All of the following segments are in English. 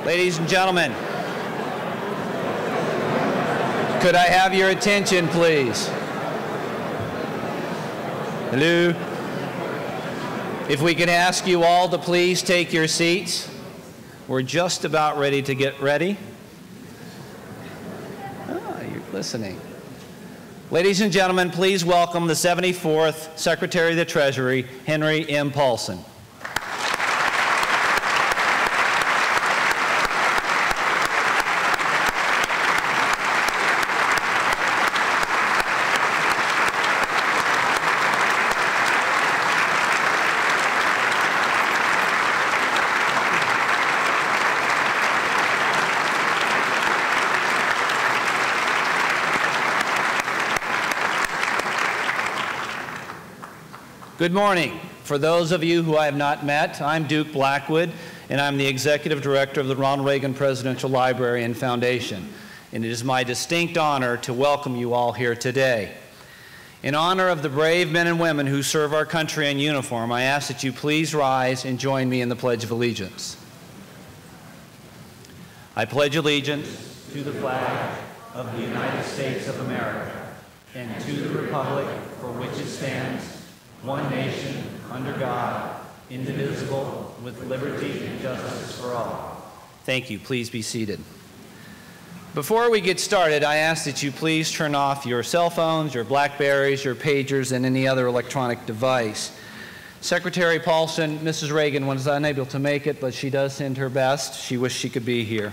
Ladies and gentlemen, could I have your attention, please? Hello? If we could ask you all to please take your seats. We're just about ready to get ready. Ah, you're listening. Ladies and gentlemen, please welcome the 74th Secretary of the Treasury, Henry M. Paulson. Good morning. For those of you who I have not met, I'm Duke Blackwood, and I'm the Executive Director of the Ronald Reagan Presidential Library and Foundation. And it is my distinct honor to welcome you all here today. In honor of the brave men and women who serve our country in uniform, I ask that you please rise and join me in the Pledge of Allegiance. I pledge allegiance to the flag of the United States of America and to the republic for which it stands, one nation, under God, indivisible, with liberty and justice for all. Thank you. Please be seated. Before we get started, I ask that you please turn off your cell phones, your Blackberries, your pagers, and any other electronic device. Secretary Paulson, Mrs. Reagan was unable to make it, but she does send her best. She wished she could be here.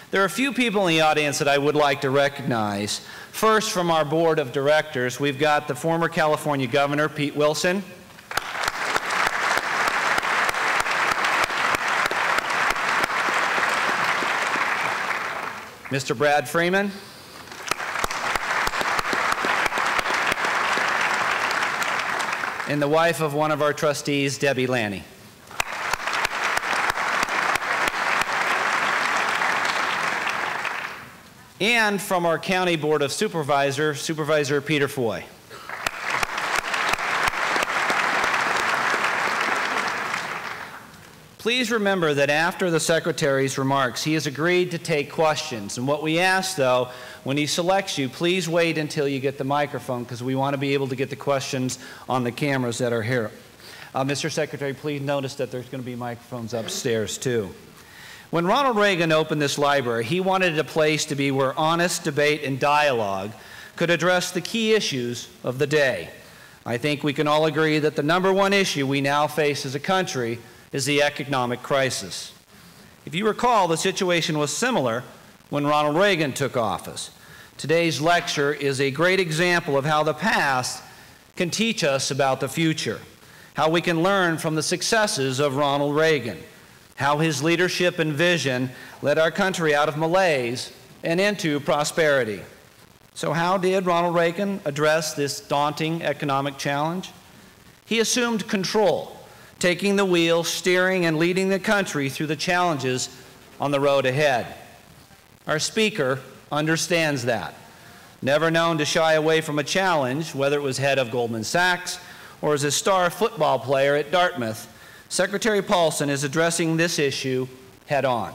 There are a few people in the audience that I would like to recognize. First, from our board of directors, we've got the former California Governor, Pete Wilson. Mr. Brad Freeman. And the wife of one of our trustees, Debbie Lanny. And from our County Board of Supervisors, Supervisor Peter Foy. Please remember that after the Secretary's remarks, he has agreed to take questions. And what we ask, though, when he selects you, please wait until you get the microphone, because we want to be able to get the questions on the cameras that are here. Mr. Secretary, please notice that there's going to be microphones upstairs, too. When Ronald Reagan opened this library, he wanted a place to be where honest debate and dialogue could address the key issues of the day. I think we can all agree that the #1 issue we now face as a country is the economic crisis. If you recall, the situation was similar when Ronald Reagan took office. Today's lecture is a great example of how the past can teach us about the future, how we can learn from the successes of Ronald Reagan, how his leadership and vision led our country out of malaise and into prosperity. So how did Ronald Reagan address this daunting economic challenge? He assumed control, taking the wheel, steering and leading the country through the challenges on the road ahead. Our speaker understands that. Never known to shy away from a challenge, whether it was head of Goldman Sachs or as a star football player at Dartmouth, Secretary Paulson is addressing this issue head on.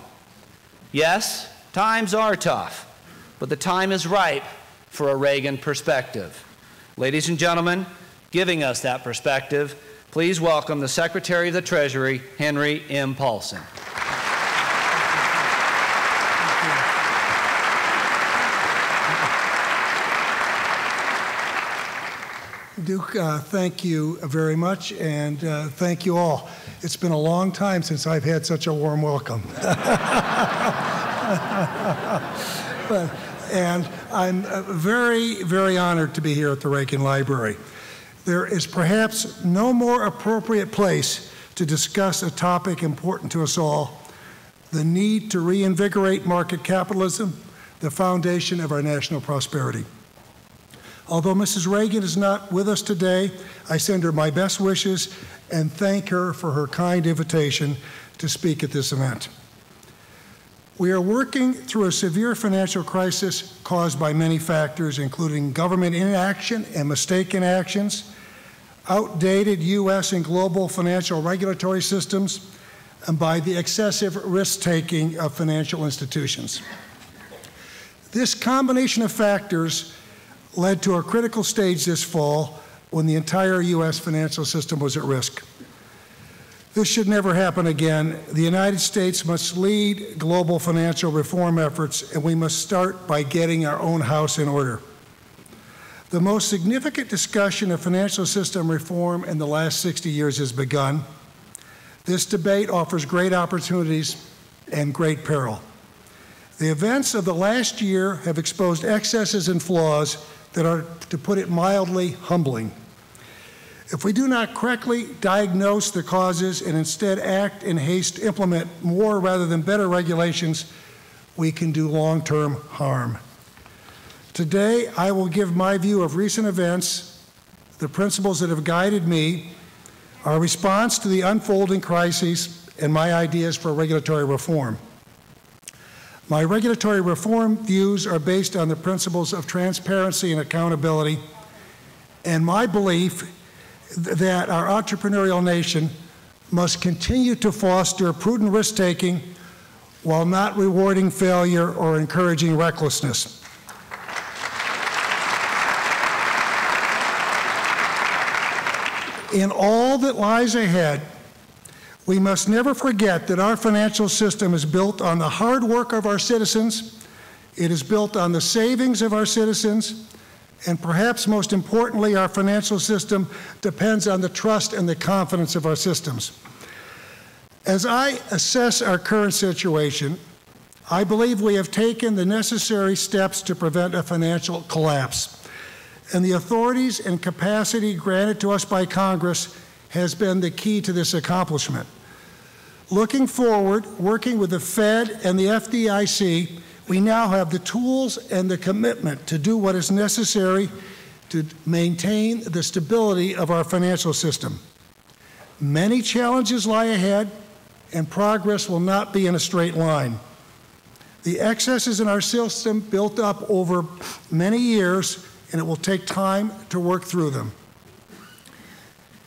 Yes, times are tough, but the time is ripe for a Reagan perspective. Ladies and gentlemen, giving us that perspective, please welcome the Secretary of the Treasury, Henry M. Paulson. Duke, thank you very much, and thank you all. It's been a long time since I've had such a warm welcome. And I'm very, very honored to be here at the Reagan Library. There is perhaps no more appropriate place to discuss a topic important to us all, the need to reinvigorate market capitalism, the foundation of our national prosperity. Although Mrs. Reagan is not with us today, I send her my best wishes and thank her for her kind invitation to speak at this event. We are working through a severe financial crisis caused by many factors, including government inaction and mistaken actions, outdated U.S. and global financial regulatory systems, and by the excessive risk-taking of financial institutions. This combination of factors led to a critical stage this fall when the entire U.S. financial system was at risk. This should never happen again. The United States must lead global financial reform efforts, and we must start by getting our own house in order. The most significant discussion of financial system reform in the last 60 years has begun. This debate offers great opportunities and great peril. The events of the last year have exposed excesses and flaws that are, to put it mildly, humbling. If we do not correctly diagnose the causes and instead act in haste to implement more rather than better regulations, we can do long-term harm. Today, I will give my view of recent events, the principles that have guided me, our response to the unfolding crises, and my ideas for regulatory reform. My regulatory reform views are based on the principles of transparency and accountability, and my belief that our entrepreneurial nation must continue to foster prudent risk-taking while not rewarding failure or encouraging recklessness. In all that lies ahead, we must never forget that our financial system is built on the hard work of our citizens, it is built on the savings of our citizens, and perhaps most importantly, our financial system depends on the trust and the confidence of our systems. As I assess our current situation, I believe we have taken the necessary steps to prevent a financial collapse, and the authorities and capacity granted to us by Congress has been the key to this accomplishment. Looking forward, working with the Fed and the FDIC, we now have the tools and the commitment to do what is necessary to maintain the stability of our financial system. Many challenges lie ahead, and progress will not be in a straight line. The excesses in our system built up over many years, and it will take time to work through them.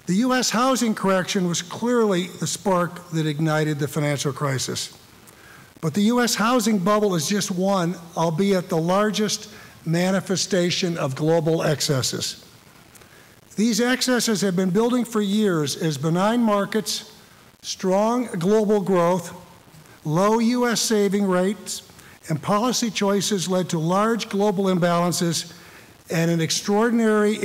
The U.S. housing correction was clearly the spark that ignited the financial crisis. But the U.S. housing bubble is just one, albeit the largest manifestation of global excesses. These excesses have been building for years as benign markets, strong global growth, low U.S. saving rates, and policy choices led to large global imbalances and an extraordinary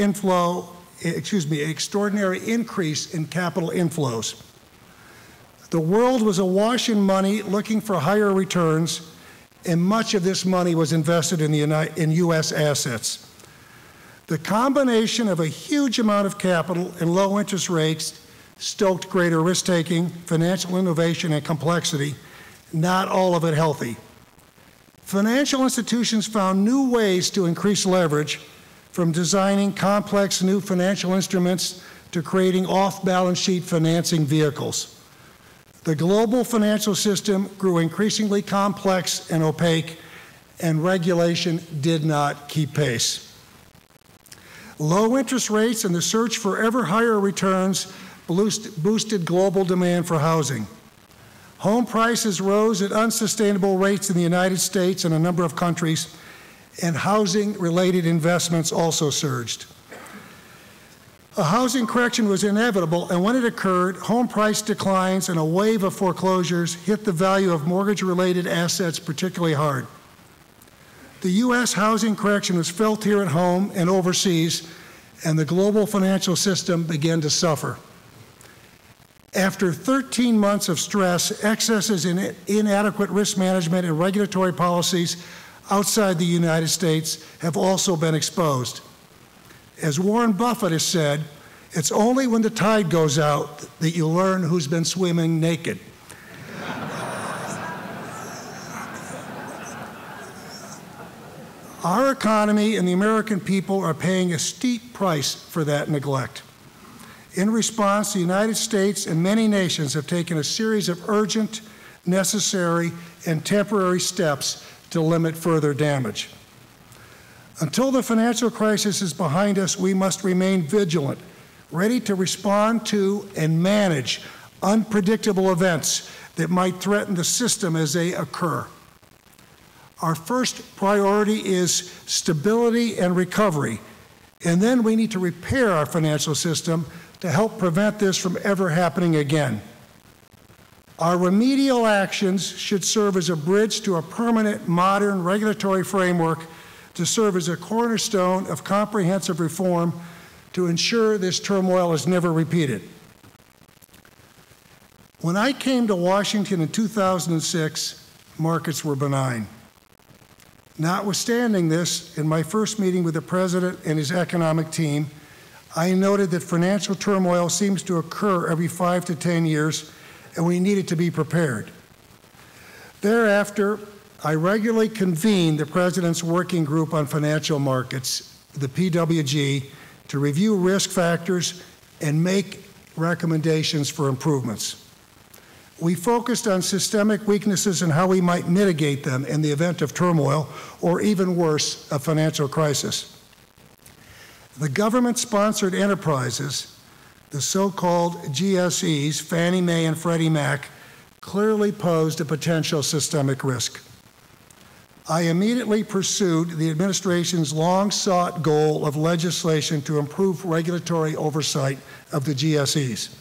increase in capital inflows. The world was awash in money looking for higher returns, and much of this money was invested in U.S. assets. The combination of a huge amount of capital and low interest rates stoked greater risk-taking, financial innovation, and complexity, not all of it healthy. Financial institutions found new ways to increase leverage, from designing complex new financial instruments to creating off-balance sheet financing vehicles. The global financial system grew increasingly complex and opaque, and regulation did not keep pace. Low interest rates and the search for ever higher returns boosted global demand for housing. Home prices rose at unsustainable rates in the United States and a number of countries, and housing-related investments also surged. A housing correction was inevitable, and when it occurred, home price declines and a wave of foreclosures hit the value of mortgage-related assets particularly hard. The U.S. housing correction was felt here at home and overseas, and the global financial system began to suffer. After 13 months of stress, excesses in inadequate risk management and regulatory policies outside the United States have also been exposed. As Warren Buffett has said, it's only when the tide goes out that you learn who's been swimming naked. Our economy and the American people are paying a steep price for that neglect. In response, the United States and many nations have taken a series of urgent, necessary, and temporary steps to limit further damage. Until the financial crisis is behind us, we must remain vigilant, ready to respond to and manage unpredictable events that might threaten the system as they occur. Our first priority is stability and recovery, and then we need to repair our financial system to help prevent this from ever happening again. Our remedial actions should serve as a bridge to a permanent, modern regulatory framework to serve as a cornerstone of comprehensive reform to ensure this turmoil is never repeated. When I came to Washington in 2006, markets were benign. Notwithstanding this, in my first meeting with the President and his economic team, I noted that financial turmoil seems to occur every 5 to 10 years, and we needed to be prepared. Thereafter, I regularly convened the President's Working Group on Financial Markets, the PWG, to review risk factors and make recommendations for improvements. We focused on systemic weaknesses and how we might mitigate them in the event of turmoil, or even worse, a financial crisis. The government-sponsored enterprises, the so-called GSEs, Fannie Mae and Freddie Mac, clearly posed a potential systemic risk. I immediately pursued the administration's long-sought goal of legislation to improve regulatory oversight of the GSEs.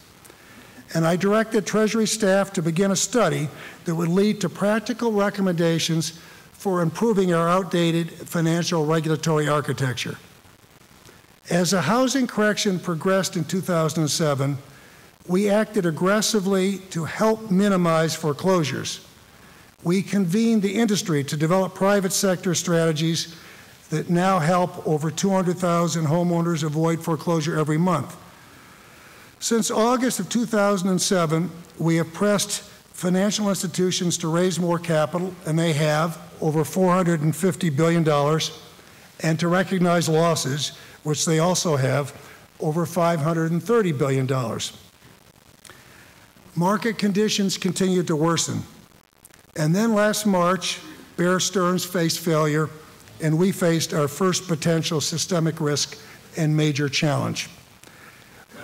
And I directed Treasury staff to begin a study that would lead to practical recommendations for improving our outdated financial regulatory architecture. As the housing correction progressed in 2007, we acted aggressively to help minimize foreclosures. We convened the industry to develop private sector strategies that now help over 200,000 homeowners avoid foreclosure every month. Since August of 2007, we have pressed financial institutions to raise more capital, and they have, over $450 billion, and to recognize losses, which they also have, over $530 billion. Market conditions continued to worsen. And then last March, Bear Stearns faced failure, and we faced our first potential systemic risk and major challenge.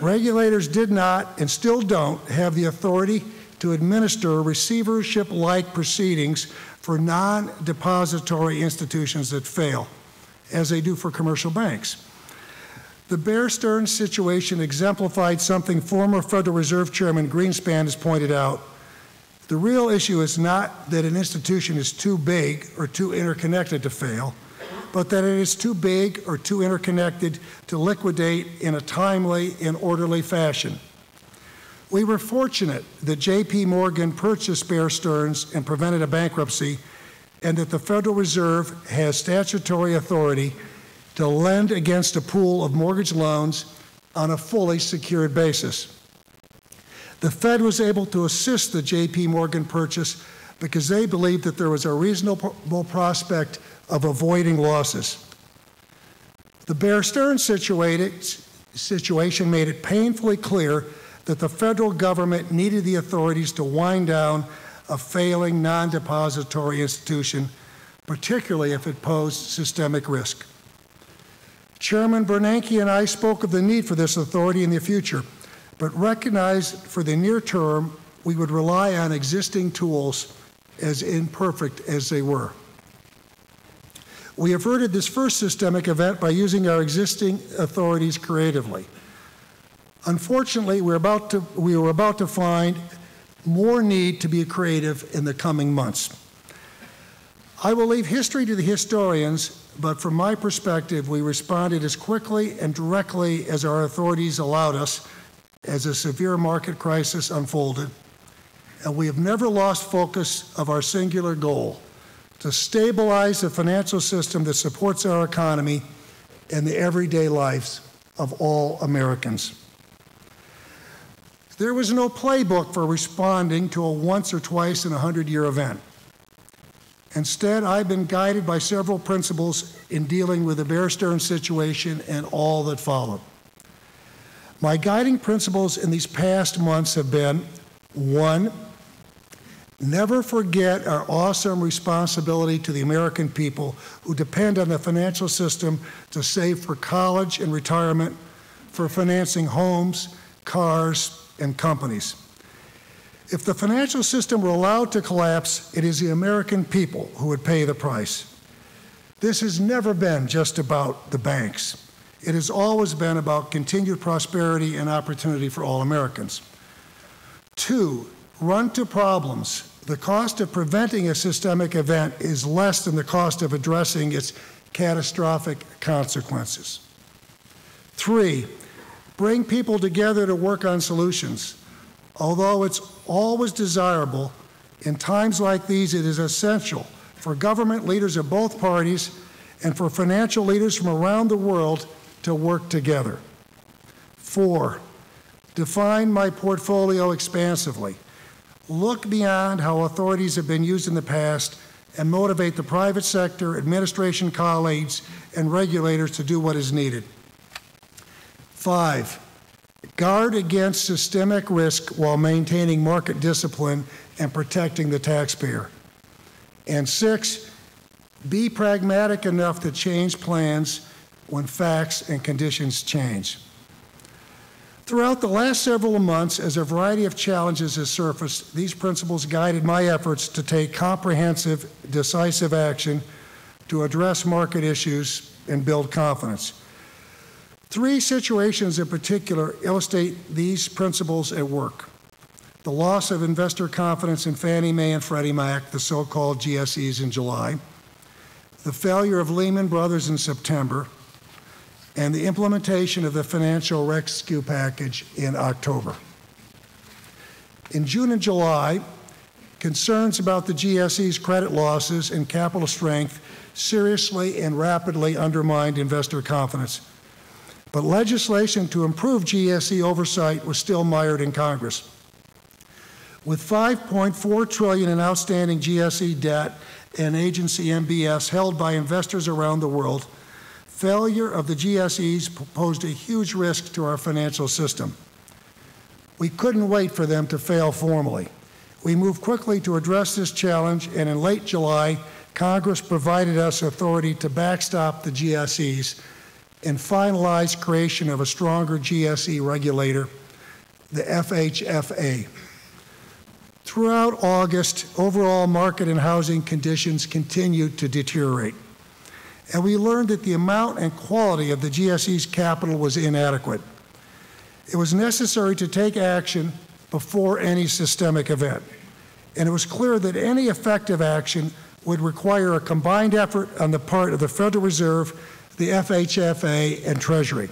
Regulators did not, and still don't, have the authority to administer receivership-like proceedings for non-depository institutions that fail, as they do for commercial banks. The Bear Stearns situation exemplified something former Federal Reserve Chairman Greenspan has pointed out. The real issue is not that an institution is too big or too interconnected to fail, but that it is too big or too interconnected to liquidate in a timely and orderly fashion. We were fortunate that J.P. Morgan purchased Bear Stearns and prevented a bankruptcy, and that the Federal Reserve has statutory authority to lend against a pool of mortgage loans on a fully secured basis. The Fed was able to assist the J.P. Morgan purchase because they believed that there was a reasonable prospect of avoiding losses. The Bear Stearns situation made it painfully clear that the federal government needed the authorities to wind down a failing non-depository institution, particularly if it posed systemic risk. Chairman Bernanke and I spoke of the need for this authority in the future, but recognized for the near term we would rely on existing tools, as imperfect as they were. We averted this first systemic event by using our existing authorities creatively. Unfortunately, we were about to find more need to be creative in the coming months. I will leave history to the historians, but from my perspective, we responded as quickly and directly as our authorities allowed us as a severe market crisis unfolded, and we have never lost focus of our singular goal: to stabilize the financial system that supports our economy and the everyday lives of all Americans. There was no playbook for responding to a once or twice in 100-year event. Instead, I've been guided by several principles in dealing with the Bear Stearns situation and all that followed. My guiding principles in these past months have been: 1, never forget our awesome responsibility to the American people who depend on the financial system to save for college and retirement, for financing homes, cars, and companies. If the financial system were allowed to collapse, it is the American people who would pay the price. This has never been just about the banks. It has always been about continued prosperity and opportunity for all Americans. 2, run to problems. The cost of preventing a systemic event is less than the cost of addressing its catastrophic consequences. 3, bring people together to work on solutions. Although it's always desirable, in times like these it is essential for government leaders of both parties and for financial leaders from around the world to work together. 4, define my portfolio expansively. Look beyond how authorities have been used in the past and motivate the private sector, administration colleagues, and regulators to do what is needed. 5, guard against systemic risk while maintaining market discipline and protecting the taxpayer. And 6, be pragmatic enough to change plans when facts and conditions change. Throughout the last several months, as a variety of challenges has surfaced, these principles guided my efforts to take comprehensive, decisive action to address market issues and build confidence. 3 situations in particular illustrate these principles at work. The loss of investor confidence in Fannie Mae and Freddie Mac, the so-called GSEs in July, the failure of Lehman Brothers in September, and the implementation of the financial rescue package in October. In June and July, concerns about the GSE's credit losses and capital strength seriously and rapidly undermined investor confidence. But legislation to improve GSE oversight was still mired in Congress. With $5.4 trillion in outstanding GSE debt and agency MBS held by investors around the world, failure of the GSEs posed a huge risk to our financial system. We couldn't wait for them to fail formally. We moved quickly to address this challenge, and in late July, Congress provided us authority to backstop the GSEs and finalize creation of a stronger GSE regulator, the FHFA. Throughout August, overall market and housing conditions continued to deteriorate, and we learned that the amount and quality of the GSE's capital was inadequate. It was necessary to take action before any systemic event, and it was clear that any effective action would require a combined effort on the part of the Federal Reserve, the FHFA, and Treasury.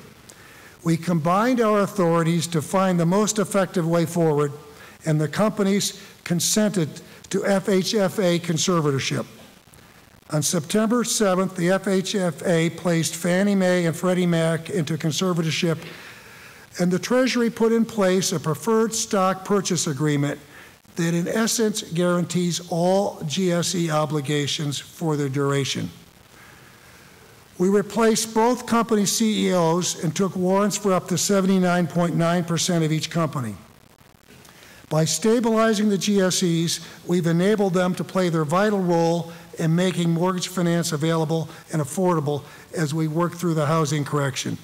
We combined our authorities to find the most effective way forward, and the companies consented to FHFA conservatorship. On September 7th, the FHFA placed Fannie Mae and Freddie Mac into conservatorship, and the Treasury put in place a preferred stock purchase agreement that in essence guarantees all GSE obligations for their duration. We replaced both company CEOs and took warrants for up to 79.9% of each company. By stabilizing the GSEs, we've enabled them to play their vital role in making mortgage finance available and affordable as we work through the housing correction.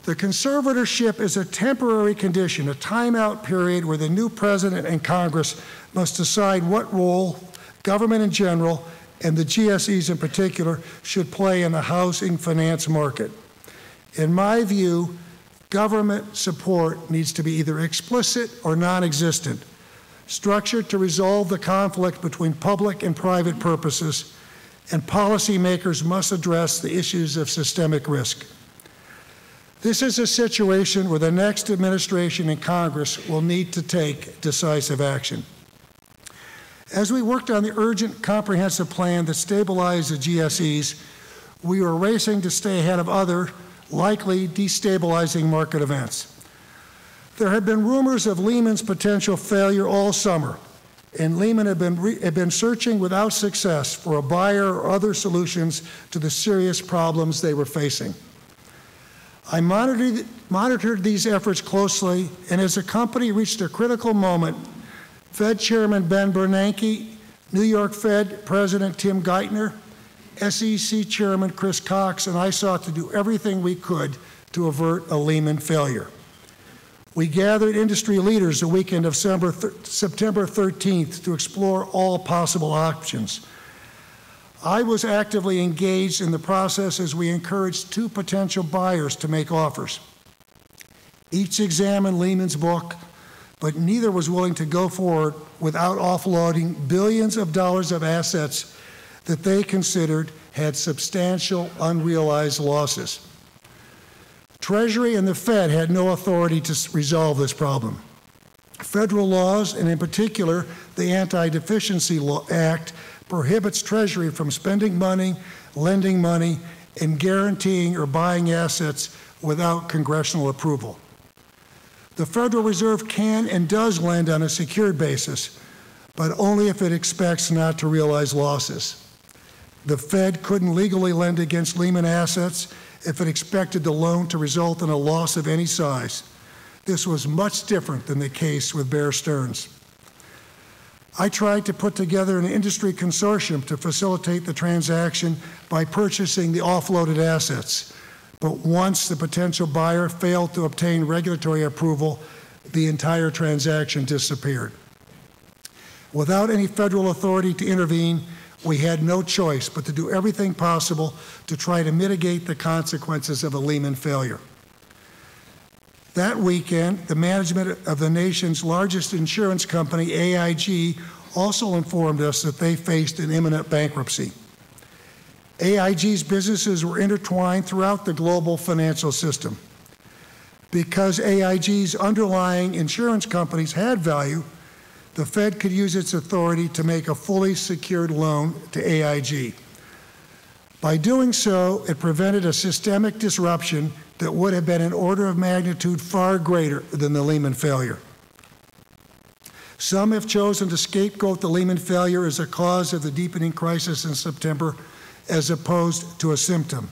The conservatorship is a temporary condition, a timeout period where the new president and Congress must decide what role government in general and the GSEs in particular should play in the housing finance market. In my view, government support needs to be either explicit or non-existent, structured to resolve the conflict between public and private purposes, and policymakers must address the issues of systemic risk. This is a situation where the next administration and Congress will need to take decisive action. As we worked on the urgent comprehensive plan that stabilized the GSEs, we were racing to stay ahead of other, likely destabilizing market events. There had been rumors of Lehman's potential failure all summer, and Lehman had been searching without success for a buyer or other solutions to the serious problems they were facing. I monitored these efforts closely, and as the company reached a critical moment, Fed Chairman Ben Bernanke, New York Fed President Tim Geithner, SEC Chairman Chris Cox, and I sought to do everything we could to avert a Lehman failure. We gathered industry leaders the weekend of September 13th to explore all possible options. I was actively engaged in the process as we encouraged 2 potential buyers to make offers. Each examined Lehman's book, but neither was willing to go forward without offloading billions of dollars of assets that they considered had substantial unrealized losses. Treasury and the Fed had no authority to resolve this problem. Federal laws, and in particular the Anti-Deficiency Act, prohibits Treasury from spending money, lending money, and guaranteeing or buying assets without congressional approval. The Federal Reserve can and does lend on a secured basis, but only if it expects not to realize losses. The Fed couldn't legally lend against Lehman assets if it expected the loan to result in a loss of any size. This was much different than the case with Bear Stearns. I tried to put together an industry consortium to facilitate the transaction by purchasing the offloaded assets. But once the potential buyer failed to obtain regulatory approval, the entire transaction disappeared. Without any federal authority to intervene, we had no choice but to do everything possible to try to mitigate the consequences of a Lehman failure. That weekend, the management of the nation's largest insurance company, AIG, also informed us that they faced an imminent bankruptcy. AIG's businesses were intertwined throughout the global financial system. Because AIG's underlying insurance companies had value, the Fed could use its authority to make a fully secured loan to AIG. By doing so, it prevented a systemic disruption that would have been an order of magnitude far greater than the Lehman failure. Some have chosen to scapegoat the Lehman failure as a cause of the deepening crisis in September, as opposed to a symptom.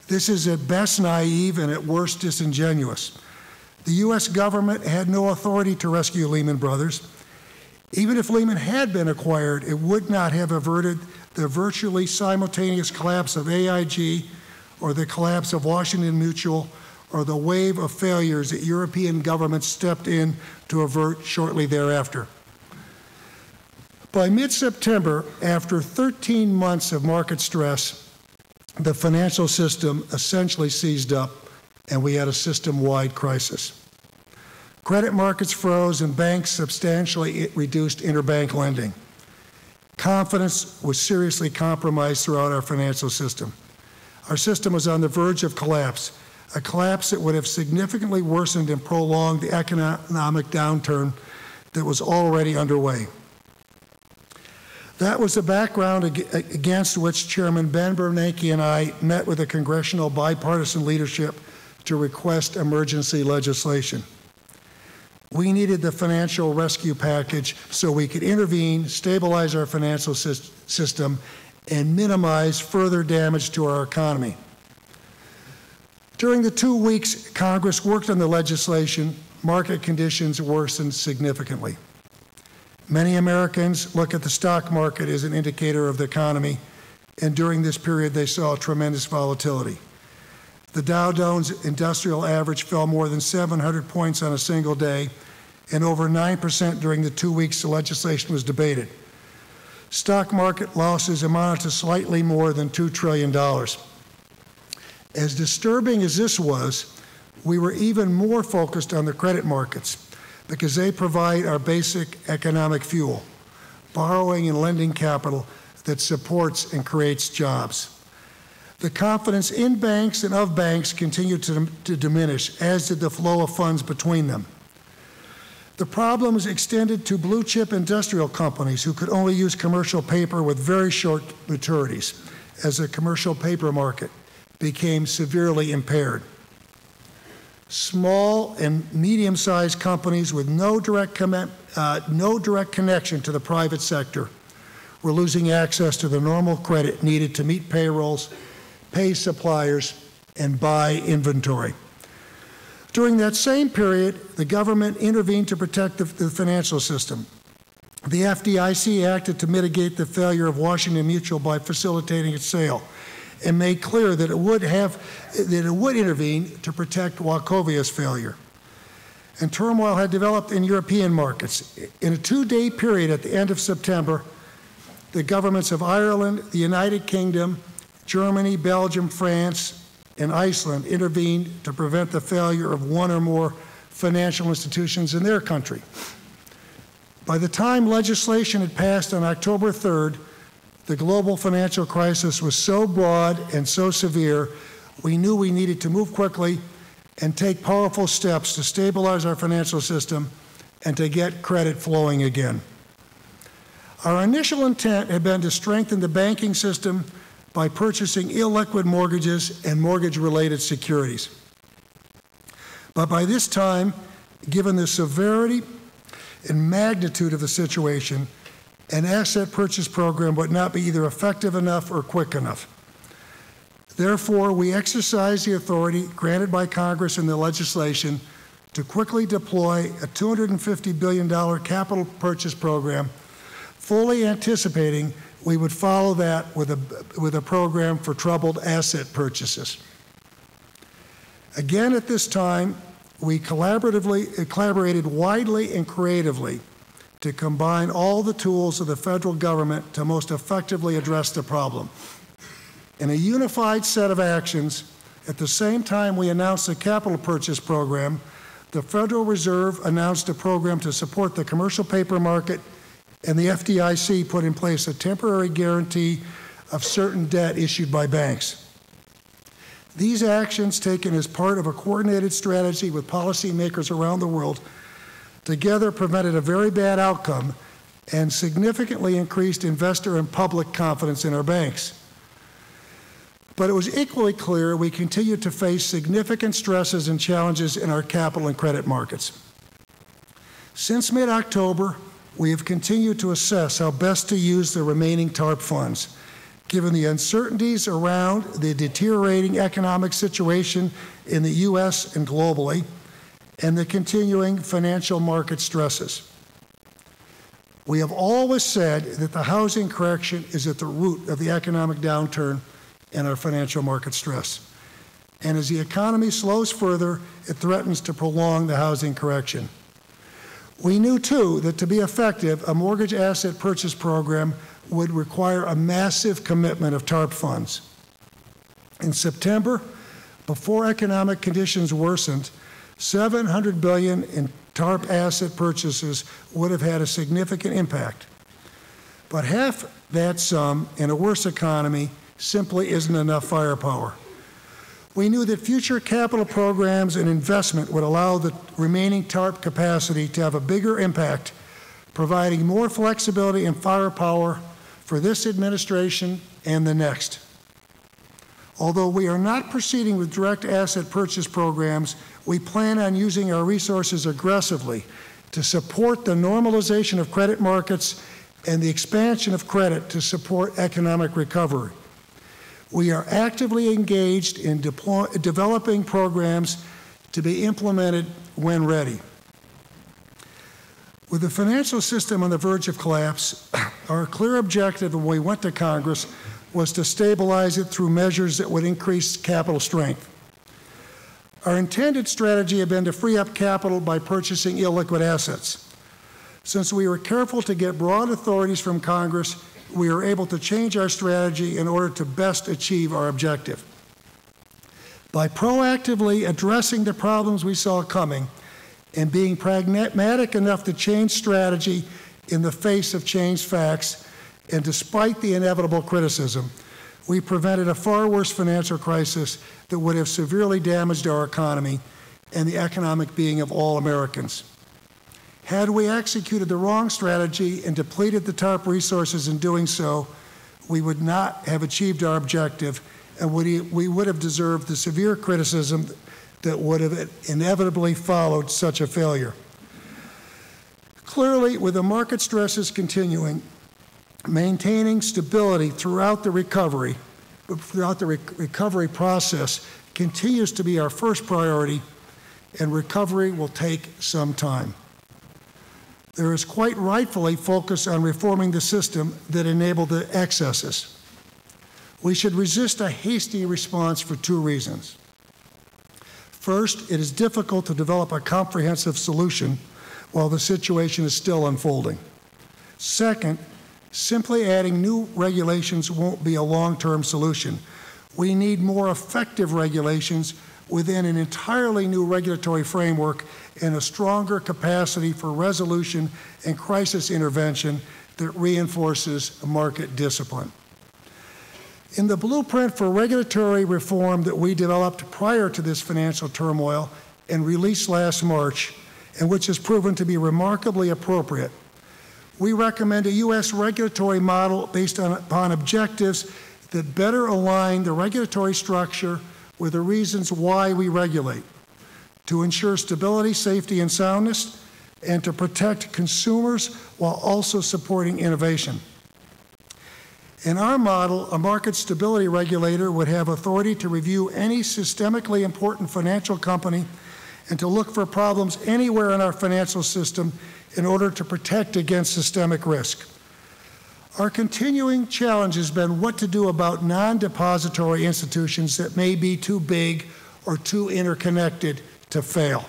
This is at best naive and at worst disingenuous. The U.S. government had no authority to rescue Lehman Brothers. Even if Lehman had been acquired, it would not have averted the virtually simultaneous collapse of AIG or the collapse of Washington Mutual or the wave of failures that European governments stepped in to avert shortly thereafter. By mid-September, after 13 months of market stress, the financial system essentially seized up and we had a system-wide crisis. Credit markets froze and banks substantially reduced interbank lending. Confidence was seriously compromised throughout our financial system. Our system was on the verge of collapse, a collapse that would have significantly worsened and prolonged the economic downturn that was already underway. That was the background against which Chairman Ben Bernanke and I met with the congressional bipartisan leadership to request emergency legislation. We needed the financial rescue package so we could intervene, stabilize our financial system, and minimize further damage to our economy. During the 2 weeks Congress worked on the legislation, market conditions worsened significantly. Many Americans look at the stock market as an indicator of the economy, and during this period they saw tremendous volatility. The Dow Jones Industrial Average fell more than 700 points on a single day, and over 9% during the 2 weeks the legislation was debated. Stock market losses amounted to slightly more than $2 trillion. As disturbing as this was, we were even more focused on the credit markets because they provide our basic economic fuel, borrowing and lending capital that supports and creates jobs. The confidence in banks and of banks continued to diminish, as did the flow of funds between them. The problems extended to blue chip industrial companies who could only use commercial paper with very short maturities, as the commercial paper market became severely impaired. Small and medium-sized companies with no direct connection to the private sector were losing access to the normal credit needed to meet payrolls, pay suppliers, and buy inventory. During that same period, the government intervened to protect the financial system. The FDIC acted to mitigate the failure of Washington Mutual by facilitating its sale, and made clear that it would intervene to protect Wachovia's failure. and turmoil had developed in European markets. In a 2-day period at the end of September, the governments of Ireland, the United Kingdom, Germany, Belgium, France, and Iceland intervened to prevent the failure of one or more financial institutions in their country. By the time legislation had passed on October 3rd, the global financial crisis was so broad and so severe, we knew we needed to move quickly and take powerful steps to stabilize our financial system and to get credit flowing again. Our initial intent had been to strengthen the banking system by purchasing illiquid mortgages and mortgage-related securities. But by this time, given the severity and magnitude of the situation, an asset purchase program would not be either effective enough or quick enough. Therefore, we exercised the authority granted by Congress in the legislation to quickly deploy a $250 billion capital purchase program, fully anticipating we would follow that with a program for troubled asset purchases. Again, at this time, we collaborated widely and creatively to combine all the tools of the federal government to most effectively address the problem. In a unified set of actions, at the same time we announced the capital purchase program, the Federal Reserve announced a program to support the commercial paper market, and the FDIC put in place a temporary guarantee of certain debt issued by banks. These actions, taken as part of a coordinated strategy with policymakers around the world, together prevented a very bad outcome and significantly increased investor and public confidence in our banks. But it was equally clear we continued to face significant stresses and challenges in our capital and credit markets. Since mid-October, we have continued to assess how best to use the remaining TARP funds, given the uncertainties around the deteriorating economic situation in the U.S. and globally, and the continuing financial market stresses. We have always said that the housing correction is at the root of the economic downturn and our financial market stress. And as the economy slows further, it threatens to prolong the housing correction. We knew, too, that to be effective, a mortgage asset purchase program would require a massive commitment of TARP funds. In September, before economic conditions worsened, $700 billion in TARP asset purchases would have had a significant impact. But half that sum in a worse economy simply isn't enough firepower. We knew that future capital programs and investment would allow the remaining TARP capacity to have a bigger impact, providing more flexibility and firepower for this administration and the next. Although we are not proceeding with direct asset purchase programs, we plan on using our resources aggressively to support the normalization of credit markets and the expansion of credit to support economic recovery. We are actively engaged in developing programs to be implemented when ready. With the financial system on the verge of collapse, our clear objective when we went to Congress was to stabilize it through measures that would increase capital strength. Our intended strategy had been to free up capital by purchasing illiquid assets. Since we were careful to get broad authorities from Congress, we were able to change our strategy in order to best achieve our objective. By proactively addressing the problems we saw coming and being pragmatic enough to change strategy in the face of changed facts, and despite the inevitable criticism, we prevented a far worse financial crisis that would have severely damaged our economy and the economic being of all Americans. Had we executed the wrong strategy and depleted the TARP resources in doing so, we would not have achieved our objective, and we would have deserved the severe criticism that would have inevitably followed such a failure. Clearly, with the market stresses continuing, maintaining stability throughout the recovery process continues to be our first priority, and recovery will take some time. There is quite rightfully focus on reforming the system that enabled the excesses. We should resist a hasty response for two reasons. First, it is difficult to develop a comprehensive solution while the situation is still unfolding. Second, simply adding new regulations won't be a long-term solution. We need more effective regulations within an entirely new regulatory framework and a stronger capacity for resolution and crisis intervention that reinforces market discipline. In the blueprint for regulatory reform that we developed prior to this financial turmoil and released last March, and which has proven to be remarkably appropriate, we recommend a U.S. regulatory model based upon objectives that better align the regulatory structure with the reasons why we regulate, to ensure stability, safety, and soundness, and to protect consumers while also supporting innovation. In our model, a market stability regulator would have authority to review any systemically important financial company and to look for problems anywhere in our financial system in order to protect against systemic risk. Our continuing challenge has been what to do about non-depository institutions that may be too big or too interconnected to fail.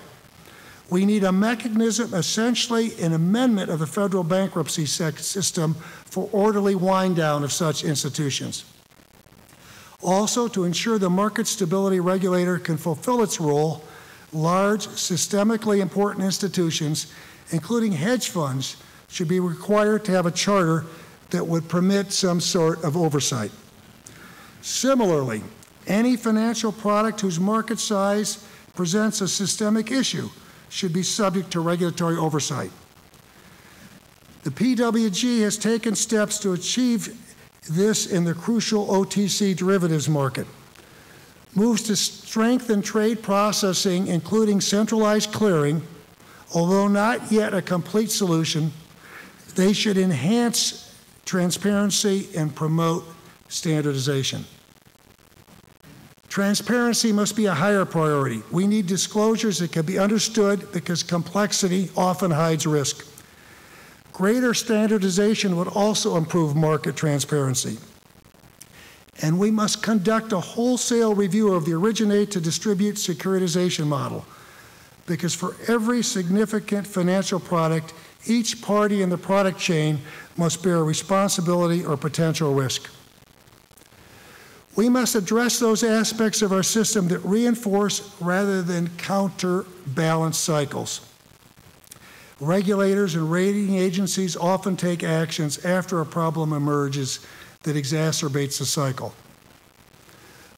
We need a mechanism, essentially an amendment of the federal bankruptcy system for orderly wind down of such institutions. Also, to ensure the market stability regulator can fulfill its role, large, systemically important institutions, including hedge funds, should be required to have a charter that would permit some sort of oversight. Similarly, any financial product whose market size presents a systemic issue should be subject to regulatory oversight. The PWG has taken steps to achieve this in the crucial OTC derivatives market. Moves to strengthen trade processing, including centralized clearing, although not yet a complete solution, they should enhance transparency and promote standardization. Transparency must be a higher priority. We need disclosures that can be understood because complexity often hides risk. Greater standardization would also improve market transparency. And we must conduct a wholesale review of the originate to distribute securitization model, because for every significant financial product, each party in the product chain must bear responsibility or potential risk. We must address those aspects of our system that reinforce rather than counterbalance cycles. Regulators and rating agencies often take actions after a problem emerges that exacerbates the cycle.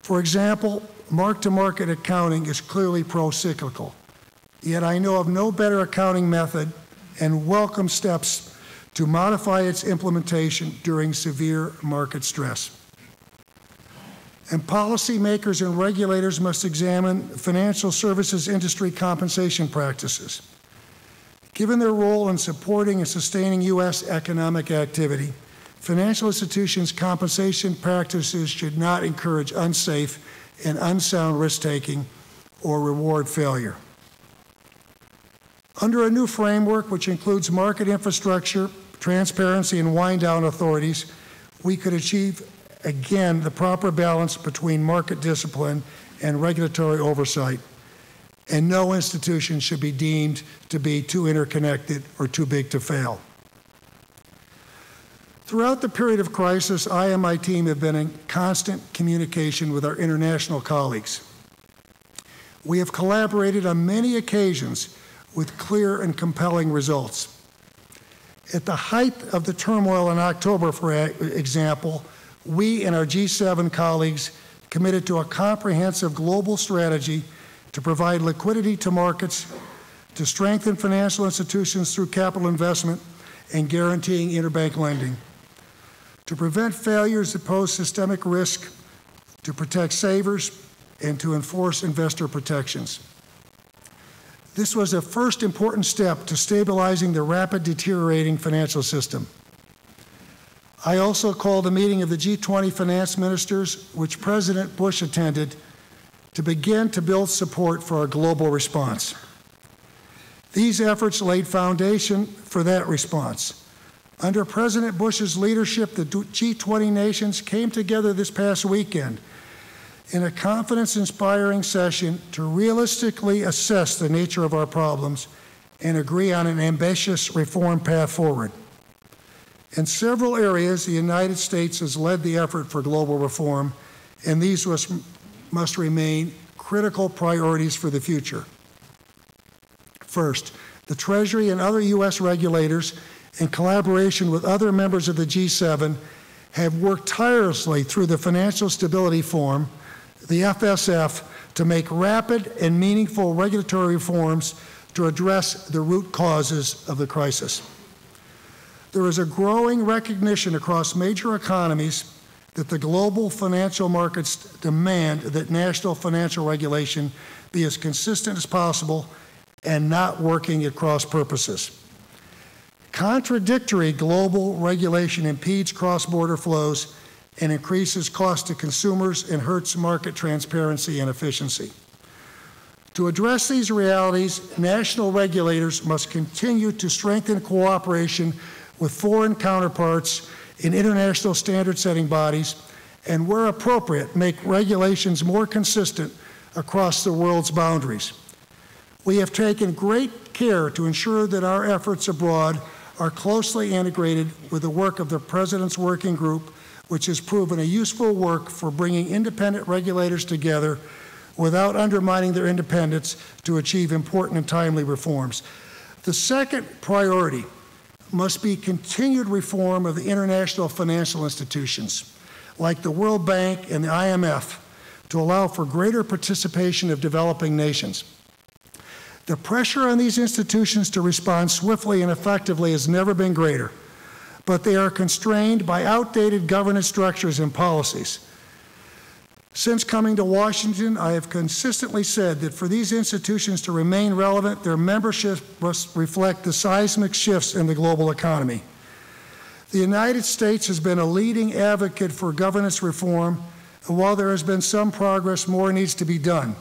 For example, mark-to-market accounting is clearly pro-cyclical, yet I know of no better accounting method and welcome steps to modify its implementation during severe market stress. And policymakers and regulators must examine financial services industry compensation practices. Given their role in supporting and sustaining U.S. economic activity, financial institutions' compensation practices should not encourage unsafe and unsound risk-taking or reward failure. Under a new framework, which includes market infrastructure, transparency, and wind-down authorities, we could achieve, again, the proper balance between market discipline and regulatory oversight, and no institution should be deemed to be too interconnected or too big to fail. Throughout the period of crisis, I and my team have been in constant communication with our international colleagues. We have collaborated on many occasions with clear and compelling results. At the height of the turmoil in October, for example, we and our G7 colleagues committed to a comprehensive global strategy to provide liquidity to markets, to strengthen financial institutions through capital investment and guaranteeing interbank lending, to prevent failures that pose systemic risk, to protect savers, and to enforce investor protections. This was a first important step to stabilizing the rapid deteriorating financial system. I also called a meeting of the G20 finance ministers, which President Bush attended, to begin to build support for a global response. These efforts laid foundation for that response. Under President Bush's leadership, the G20 nations came together this past weekend in a confidence-inspiring session to realistically assess the nature of our problems and agree on an ambitious reform path forward. In several areas, the United States has led the effort for global reform, and these must remain critical priorities for the future. First, the Treasury and other U.S. regulators, in collaboration with other members of the G7, have worked tirelessly through the Financial Stability Forum, the FSF, to make rapid and meaningful regulatory reforms to address the root causes of the crisis. There is a growing recognition across major economies that the global financial markets demand that national financial regulation be as consistent as possible and not working at cross purposes. Contradictory global regulation impedes cross-border flows and increases cost to consumers and hurts market transparency and efficiency. To address these realities, national regulators must continue to strengthen cooperation with foreign counterparts in international standard-setting bodies, and where appropriate, make regulations more consistent across the world's boundaries. We have taken great care to ensure that our efforts abroad are closely integrated with the work of the President's Working Group, which has proven a useful work for bringing independent regulators together without undermining their independence to achieve important and timely reforms. The second priority must be continued reform of the international financial institutions, like the World Bank and the IMF, to allow for greater participation of developing nations. The pressure on these institutions to respond swiftly and effectively has never been greater, but they are constrained by outdated governance structures and policies. Since coming to Washington, I have consistently said that for these institutions to remain relevant, their membership must reflect the seismic shifts in the global economy. The United States has been a leading advocate for governance reform, and while there has been some progress, more needs to be done.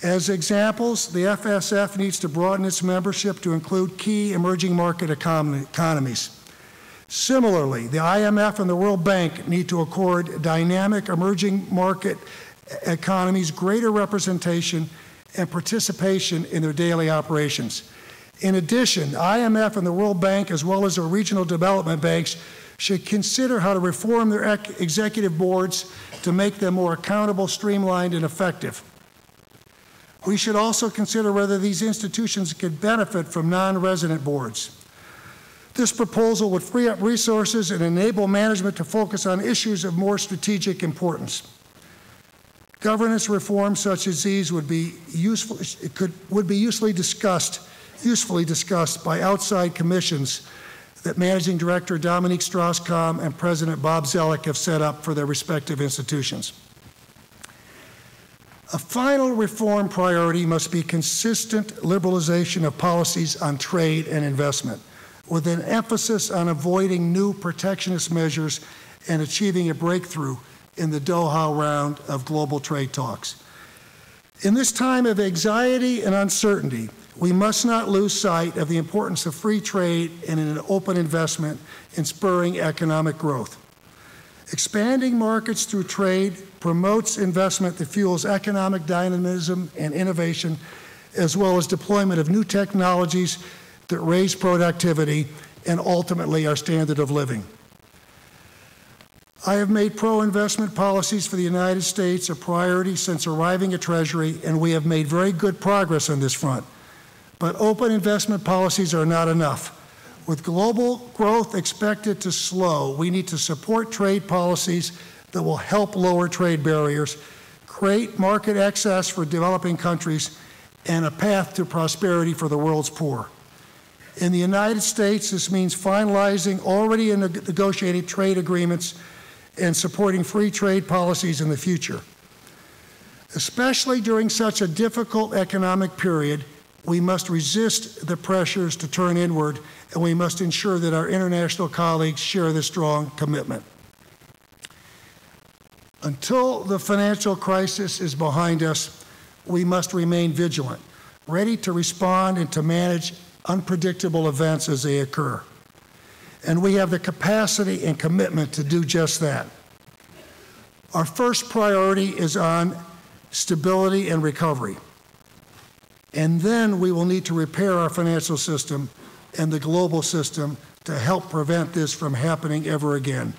As examples, the FSF needs to broaden its membership to include key emerging market economies. Similarly, the IMF and the World Bank need to accord dynamic emerging market economies greater representation and participation in their daily operations. In addition, the IMF and the World Bank, as well as their regional development banks, should consider how to reform their executive boards to make them more accountable, streamlined, and effective. We should also consider whether these institutions could benefit from non-resident boards. This proposal would free up resources and enable management to focus on issues of more strategic importance. Governance reforms such as these would be usefully discussed by outside commissions that Managing Director Dominique Strauss-Kahn and President Bob Zoellick have set up for their respective institutions. A final reform priority must be consistent liberalization of policies on trade and investment, with an emphasis on avoiding new protectionist measures and achieving a breakthrough in the Doha round of global trade talks. In this time of anxiety and uncertainty, we must not lose sight of the importance of free trade and an open investment in spurring economic growth. Expanding markets through trade promotes investment that fuels economic dynamism and innovation, as well as deployment of new technologies that raise productivity and ultimately our standard of living. I have made pro-investment policies for the United States a priority since arriving at Treasury, and we have made very good progress on this front. But open investment policies are not enough. With global growth expected to slow, we need to support trade policies that will help lower trade barriers, create market access for developing countries, and a path to prosperity for the world's poor. In the United States, this means finalizing already negotiated trade agreements and supporting free trade policies in the future. Especially during such a difficult economic period, we must resist the pressures to turn inward, and we must ensure that our international colleagues share this strong commitment. Until the financial crisis is behind us, we must remain vigilant, ready to respond and to manage unpredictable events as they occur. And we have the capacity and commitment to do just that. Our first priority is on stability and recovery. And then we will need to repair our financial system and the global system to help prevent this from happening ever again.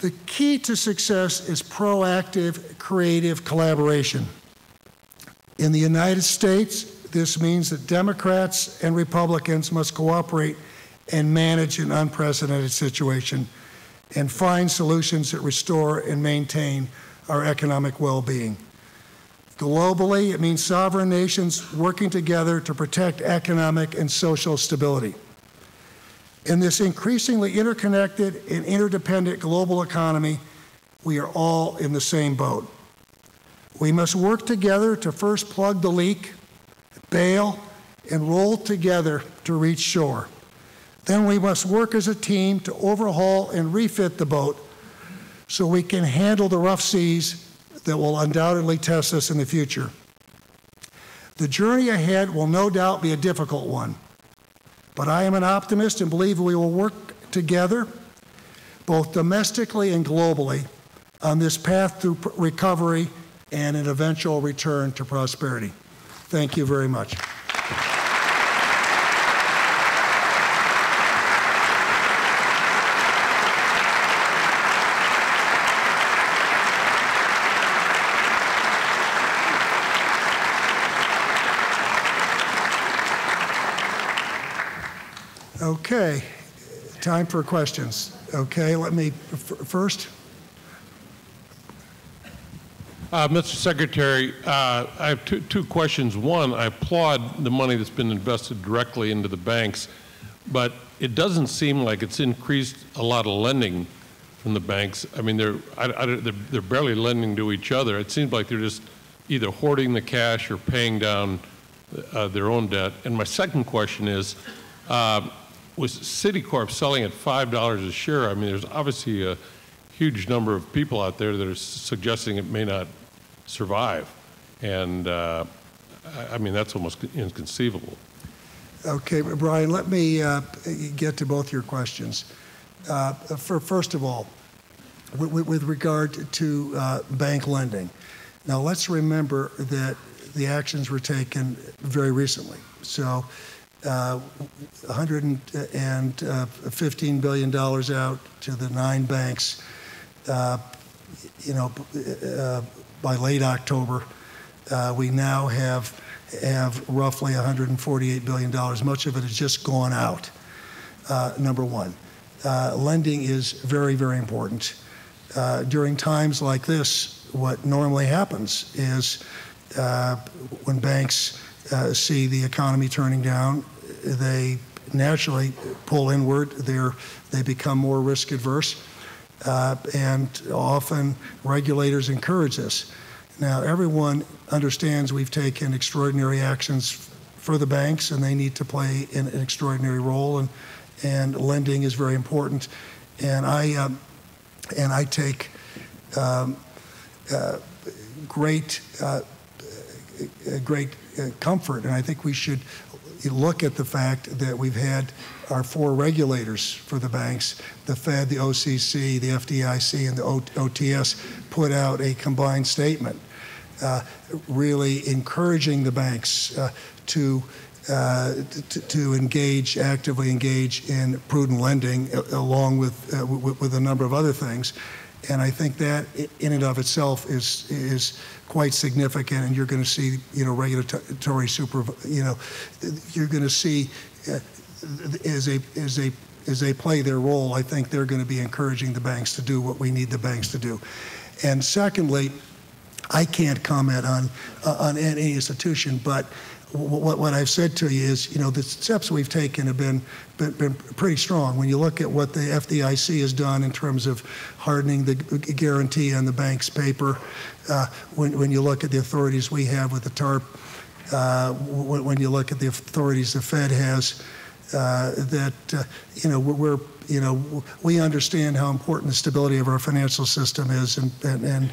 The key to success is proactive, creative collaboration. In the United States, this means that Democrats and Republicans must cooperate and manage an unprecedented situation and find solutions that restore and maintain our economic well-being. Globally, it means sovereign nations working together to protect economic and social stability. In this increasingly interconnected and interdependent global economy, we are all in the same boat. We must work together to first plug the leak, bail, and roll together to reach shore. Then we must work as a team to overhaul and refit the boat so we can handle the rough seas that will undoubtedly test us in the future. The journey ahead will no doubt be a difficult one, but I am an optimist and believe we will work together, both domestically and globally, on this path to recovery and an eventual return to prosperity. Thank you very much. Okay, time for questions. Okay, let me first. Mr. Secretary, I have two questions. One, I applaud the money that's been invested directly into the banks, but it doesn't seem like it's increased a lot of lending from the banks. I mean, they're barely lending to each other. It seems like they're just either hoarding the cash or paying down their own debt. And my second question is, with Citicorp selling at $5 a share, I mean, there's obviously a huge number of people out there that are suggesting it may not survive. And I mean, that's almost inconceivable. Okay, Brian, let me get to both your questions. First of all, with regard to bank lending. Now, let's remember that the actions were taken very recently. So $115 billion out to the 9 banks, by late October. We now have roughly $148 billion. Much of it has just gone out, number one. Lending is very, very important. During times like this, what normally happens is when banks see the economy turning down, they naturally pull inward. They become more risk adverse, and often regulators encourage this. Now, everyone understands we've taken extraordinary actions for the banks, and they need to play an extraordinary role, and lending is very important. And I take great comfort, and I think we should look at the fact that we've had our 4 regulators for the banks, the Fed, the OCC, the FDIC, and the OTS, put out a combined statement really encouraging the banks to actively engage in prudent lending, along with a number of other things. And I think that in and of itself is quite significant, and you're going to see, regulatory you're going to see as they play their role. I think they're going to be encouraging the banks to do what we need the banks to do. And secondly, I can't comment on any institution, but what I've said to you is, the steps we've taken have been pretty strong. When you look at what the FDIC has done in terms of hardening the guarantee on the bank's paper, when you look at the authorities we have with the TARP, when you look at the authorities the Fed has, we understand how important the stability of our financial system is, and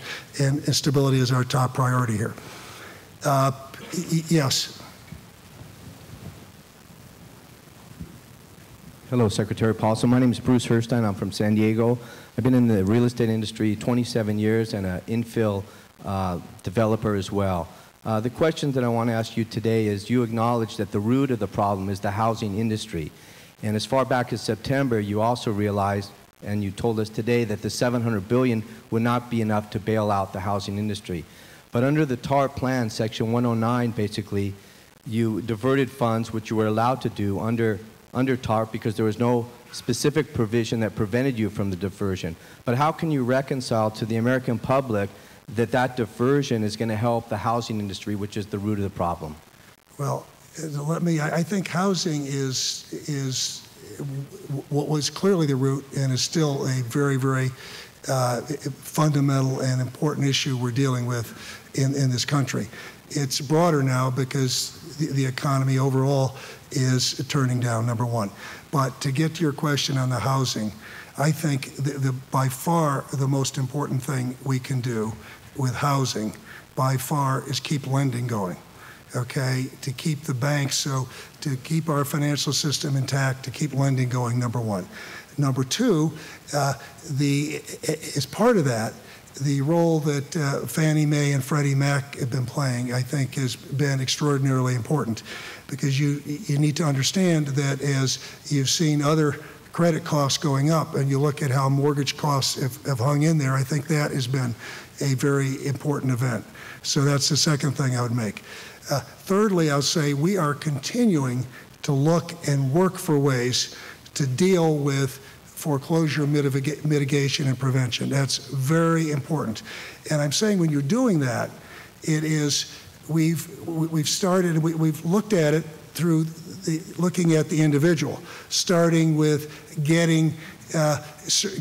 stability is our top priority here. Yes. Hello, Secretary Paulson. My name is Bruce Herstein. I'm from San Diego. I've been in the real estate industry 27 years and an infill developer as well. The question that I want to ask you today is, you acknowledge that the root of the problem is the housing industry. And as far back as September, you also realized, and you told us today, that the $700 billion would not be enough to bail out the housing industry. But under the TARP plan, Section 109, basically, you diverted funds, which you were allowed to do under TARP because there was no specific provision that prevented you from the diversion. But how can you reconcile to the American public that that diversion is going to help the housing industry, which is the root of the problem? Well, I think housing is what was clearly the root and is still a very, very fundamental and important issue we're dealing with in this country. It's broader now because the economy overall is turning down, number one. But to get to your question on the housing, I think by far the most important thing we can do with housing by far is keep lending going, okay? To keep the banks, so to keep our financial system intact, to keep lending going, number one. Number two, as part of that, the role that Fannie Mae and Freddie Mac have been playing, I think, has been extraordinarily important, because you need to understand that as you've seen other credit costs going up and you look at how mortgage costs have hung in there, I think that has been a very important event. So that's the second thing I would make. Thirdly, I'll say we are continuing to look and work for ways to deal with foreclosure mitigation and prevention. That's very important. And I'm saying when you're doing that, it is, we've started, we've looked at it through looking at the individual, starting with getting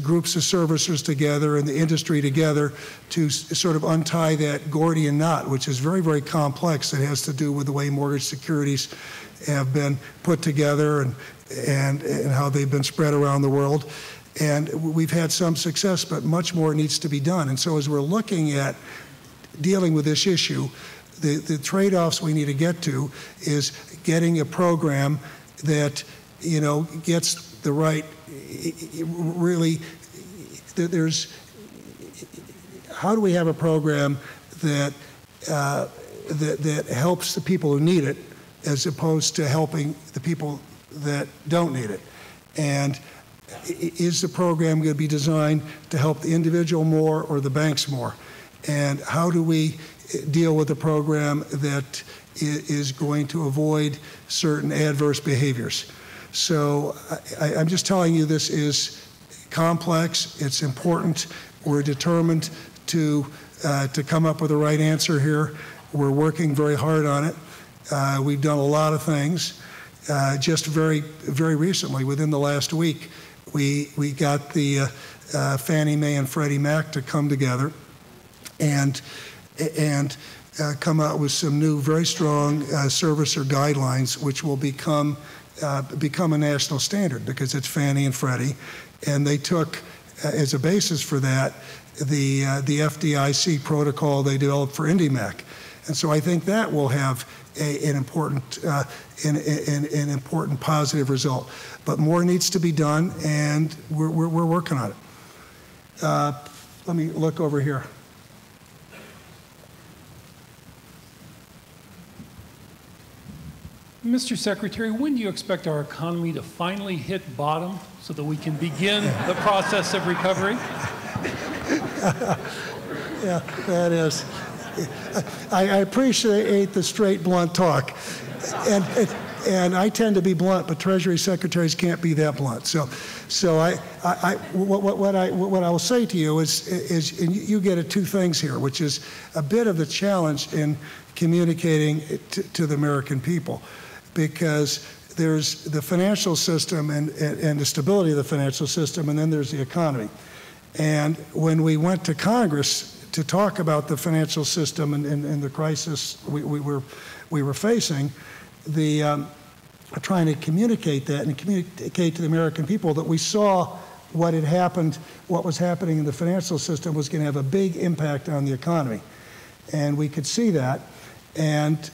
groups of servicers together and the industry together to sort of untie that Gordian knot, which is very, very complex. It has to do with the way mortgage securities have been put together and how they've been spread around the world. And we've had some success, but much more needs to be done. And so as we're looking at dealing with this issue, the trade-offs we need to get to is getting a program that, you know, gets the right, really, there's, how do we have a program that, that helps the people who need it as opposed to helping the people that don't need it? And is the program going to be designed to help the individual more or the banks more? And how do we deal with a program that is going to avoid certain adverse behaviors? So I'm just telling you, this is complex, it's important. We're determined to come up with the right answer here. We're working very hard on it. We've done a lot of things. Just very, very recently, within the last week, we got the Fannie Mae and Freddie Mac to come together and come out with some new, very strong servicer guidelines, which will become a national standard because it's Fannie and Freddie, and they took as a basis for that the FDIC protocol they developed for IndyMac, and so I think that will have an important positive result. But more needs to be done, and we're working on it. Let me look over here. Mr. Secretary, when do you expect our economy to finally hit bottom so that we can begin the process of recovery? Yeah, that is. I appreciate the straight, blunt talk. And I tend to be blunt, but Treasury secretaries can't be that blunt. So what I will say to you is and you get at two things here, which is a bit of the challenge in communicating to the American people, because there's the financial system and the stability of the financial system, and then there's the economy. And when we went to Congress to talk about the financial system and the crisis we were facing, trying to communicate that and communicate to the American people that we saw what had happened, what was happening in the financial system was going to have a big impact on the economy. And we could see that, and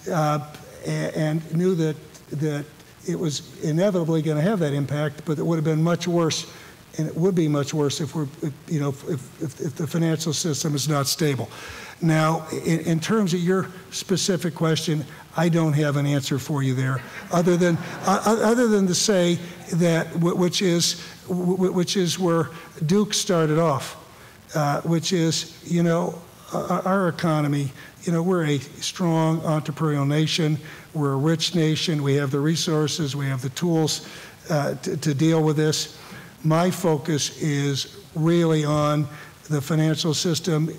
knew that it was inevitably going to have that impact, but it would have been much worse, and it would be much worse if the financial system is not stable. Now, in terms of your specific question, I don't have an answer for you there, other than to say that which is where Duke started off, which is, our economy. We're a strong entrepreneurial nation. We're a rich nation. We have the resources. We have the tools to deal with this. My focus is really on the financial system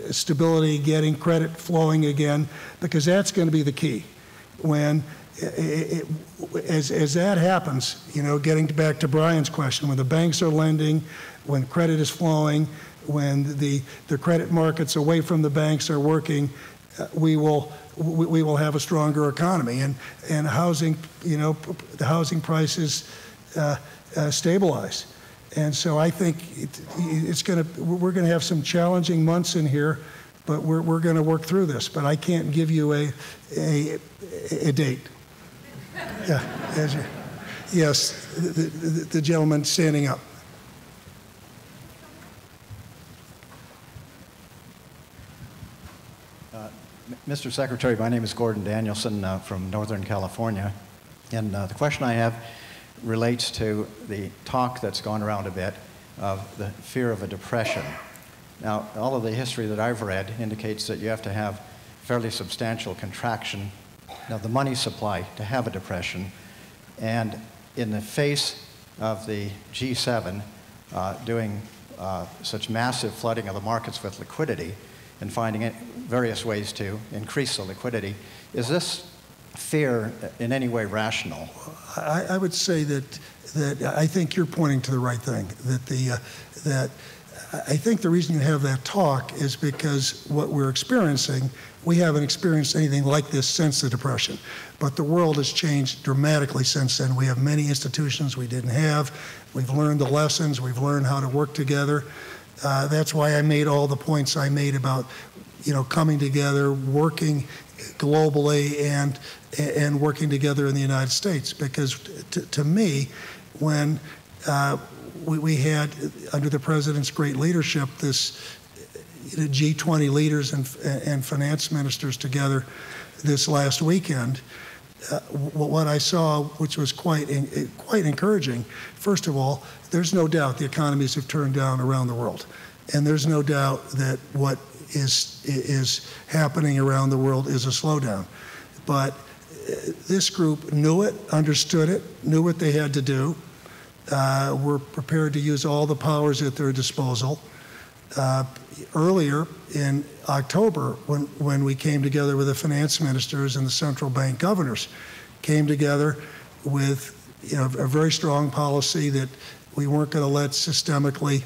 stability, getting credit flowing again, because that's going to be the key. When, as that happens, getting back to Brian's question, when the banks are lending, when credit is flowing, when the credit markets away from the banks are working, we will have a stronger economy, and housing, the housing prices stabilize. And so I think we're going to have some challenging months in here, but we're going to work through this. But I can't give you a date. Yeah, yes, the gentleman standing up. Mr. Secretary, my name is Gordon Danielson from Northern California, and the question I have relates to the talk that's gone around a bit of the fear of a depression. Now, all of the history that I've read indicates that you have to have fairly substantial contraction of the money supply to have a depression, and in the face of the G7 doing such massive flooding of the markets with liquidity and finding various ways to increase the liquidity, is this fear in any way rational? I would say that I think you're pointing to the right thing. That I think the reason you have that talk is because what we're experiencing, we haven't experienced anything like this since the Depression. But the world has changed dramatically since then. We have many institutions we didn't have. We've learned the lessons. We've learned how to work together. That's why I made all the points I made about, coming together, working globally, and working together in the United States. Because to me, when we had, under the president's great leadership, this G20 leaders and finance ministers together this last weekend, what I saw, which was quite encouraging, first of all, there's no doubt the economies have turned down around the world. And there's no doubt that what is happening around the world is a slowdown. But this group knew it, understood it, knew what they had to do, were prepared to use all the powers at their disposal. Earlier in October, when we came together with the finance ministers and the central bank governors, came together with a very strong policy that we weren't going to let systemically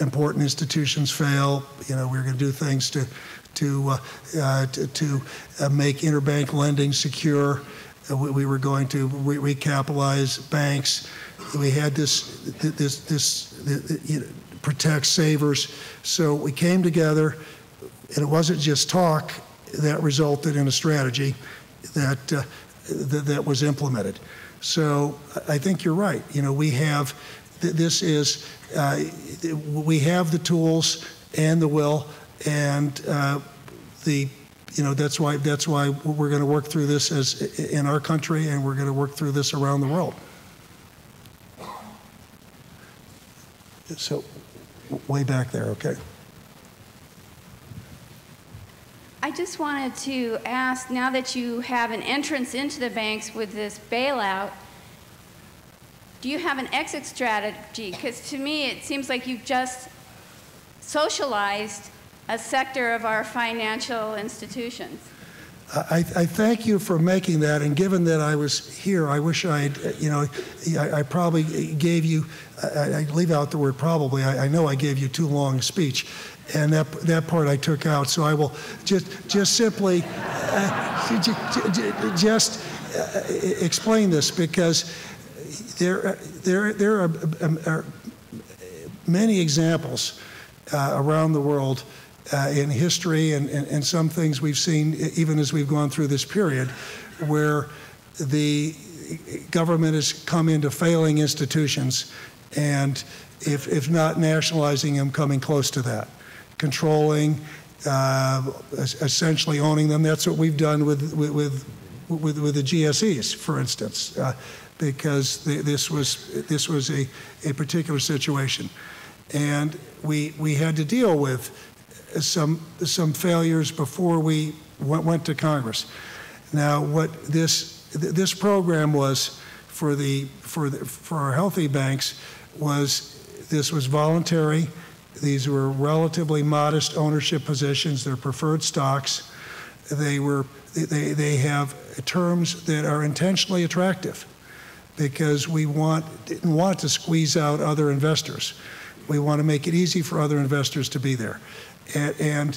important institutions fail. We were going to do things to make interbank lending secure. We were going to recapitalize banks. We had this protect savers. So we came together, and it wasn't just talk that resulted in a strategy that was implemented. So I think you're right. We have we have the tools and the will, and that's why we're going to work through this as in our country, and we're going to work through this around the world. So way back there, okay. I just wanted to ask, now that you have an entrance into the banks with this bailout, do you have an exit strategy? Because to me, it seems like you've just socialized a sector of our financial institutions. I thank you for making that, and given that I was here, I wish I probably gave you, I leave out the word probably, I know I gave you too long a speech, and that part I took out, so I will just simply explain this, because there are many examples around the world in history and some things we've seen even as we've gone through this period where the government has come into failing institutions, and if not nationalizing them, coming close to that, controlling, essentially owning them. That's what we've done with the GSEs, for instance, because this was a particular situation, and we had to deal with some failures before we went to Congress. Now, what this program was for our healthy banks this was voluntary. These were relatively modest ownership positions. They're preferred stocks. They have terms that are intentionally attractive because we didn't want to squeeze out other investors. We want to make it easy for other investors to be there. And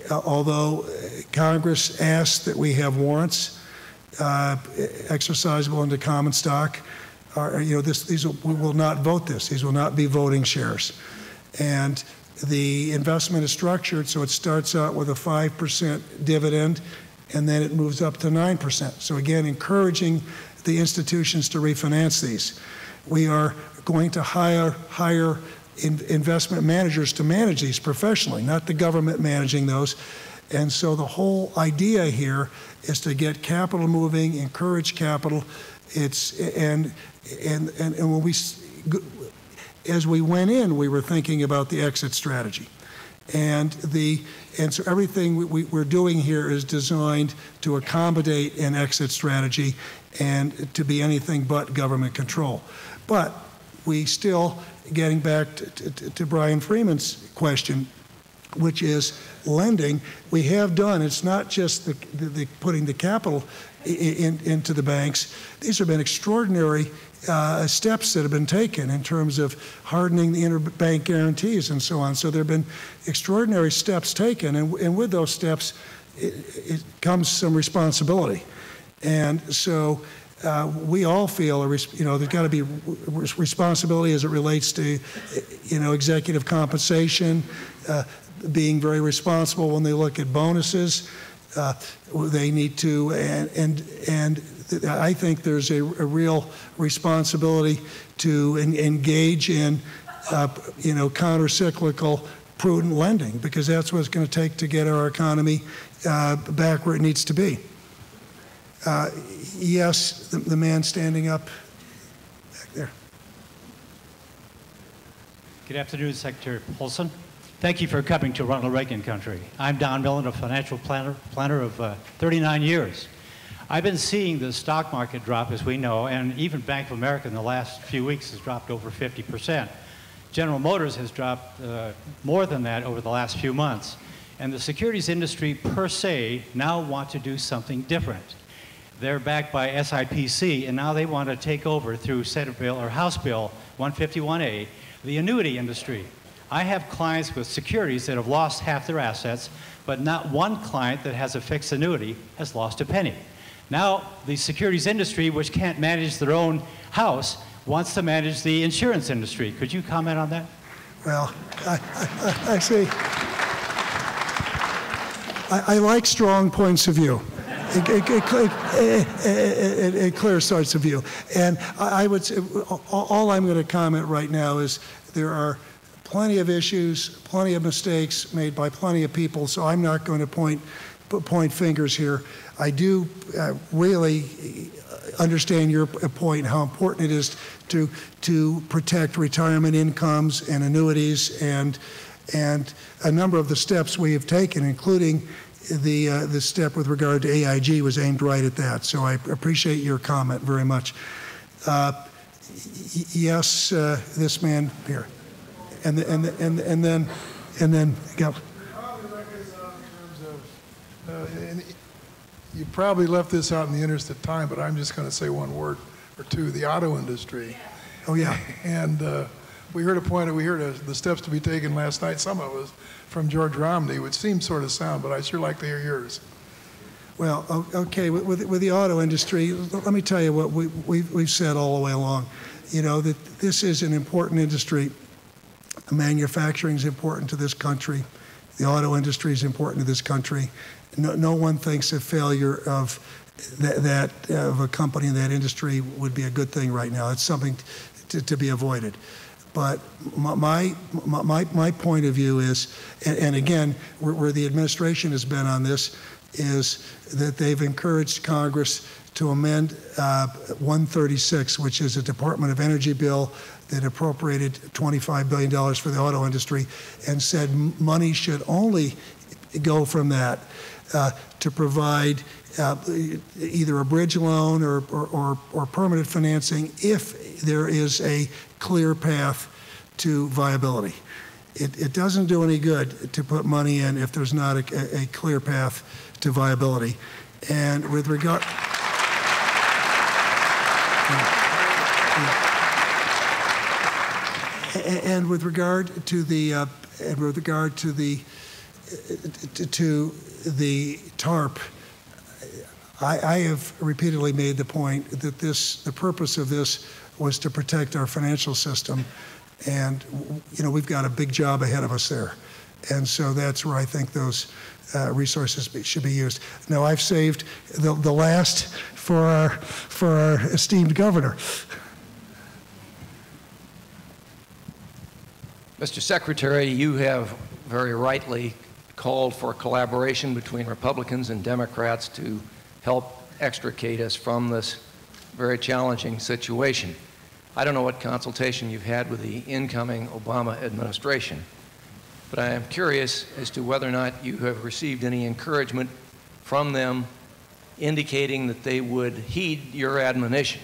although Congress asked that we have warrants exercisable into common stock, we will not vote this. These will not be voting shares. And the investment is structured so it starts out with a 5% dividend, and then it moves up to 9%. So again, encouraging the institutions to refinance these. We are going to hire investment managers to manage these professionally, not the government managing those. And so the whole idea here is to get capital moving, encourage capital. And when as we went in, we were thinking about the exit strategy. And so everything we're doing here is designed to accommodate an exit strategy and to be anything but government control. But we still, getting back to Brian Freeman's question, which is lending, we have done, it's not just the putting the capital into the banks. These have been extraordinary steps that have been taken in terms of hardening the interbank guarantees and so on. So there have been extraordinary steps taken, and with those steps, it comes some responsibility. And so we all feel, there's got to be responsibility as it relates to, executive compensation, being very responsible when they look at bonuses. They need to, and I think there's a real responsibility to engage in, counter-cyclical, prudent lending, because that's what it's going to take to get our economy back where it needs to be. Yes, the man standing up back there. Good afternoon, Secretary Paulson. Thank you for coming to Ronald Reagan country. I'm Don Millen, a financial planner of 39 years. I've been seeing the stock market drop, as we know, and even Bank of America in the last few weeks has dropped over 50%. General Motors has dropped more than that over the last few months. And the securities industry, per se, now want to do something different. They're backed by SIPC, and now they want to take over through Senate Bill or House Bill 151A, the annuity industry. I have clients with securities that have lost half their assets, but not one client that has a fixed annuity has lost a penny. Now, the securities industry, which can't manage their own house, wants to manage the insurance industry. Could you comment on that? Well, I see. I like strong points of view. A clear sorts of view. And I would say, all I'm going to comment right now is there are plenty of issues, plenty of mistakes made by plenty of people, so I'm not going to point fingers here. I do really understand your point, how important it is to protect retirement incomes and annuities, and a number of the steps we have taken, including the step with regard to AIG, was aimed right at that. So I appreciate your comment very much. Yes, this man here. And then go. You probably left this out in the interest of time, but I'm just going to say one word or two. The auto industry. Oh yeah. And we heard the steps to be taken last night. Some of us from George Romney, which seemed sort of sound, but I sure like to hear yours. Well, okay. With the auto industry, let me tell you what we've said all the way along. That this is an important industry. Manufacturing is important to this country. The auto industry is important to this country. No one thinks a failure of of a company in that industry would be a good thing right now. It's something to be avoided. But my point of view is, and again, where the administration has been on this, is that they've encouraged Congress to amend 136, which is a Department of Energy bill that appropriated $25 billion for the auto industry, and said money should only go from that to provide either a bridge loan or permanent financing if there is a clear path to viability. It doesn't do any good to put money in if there's not a clear path to viability. And with regard and with regard to the TARP, I have repeatedly made the point that the purpose of this was to protect our financial system, and we've got a big job ahead of us there, and so that's where I think those resources should be used. Now, I've saved the last for our esteemed governor. Mr. Secretary, you have very rightly called for collaboration between Republicans and Democrats to help extricate us from this very challenging situation. I don't know what consultation you've had with the incoming Obama administration, but I am curious as to whether or not you have received any encouragement from them indicating that they would heed your admonition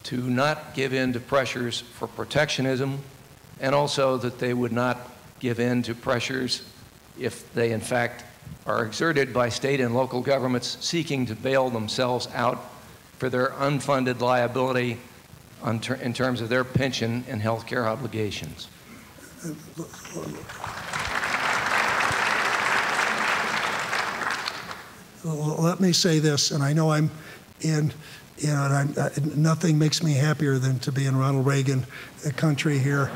to not give in to pressures for protectionism, and also that they would not give in to pressures if they in fact are exerted by state and local governments seeking to bail themselves out for their unfunded liability in terms of their pension and health care obligations. Let me say this, and I know I'm in, nothing makes me happier than to be in Ronald Reagan country here,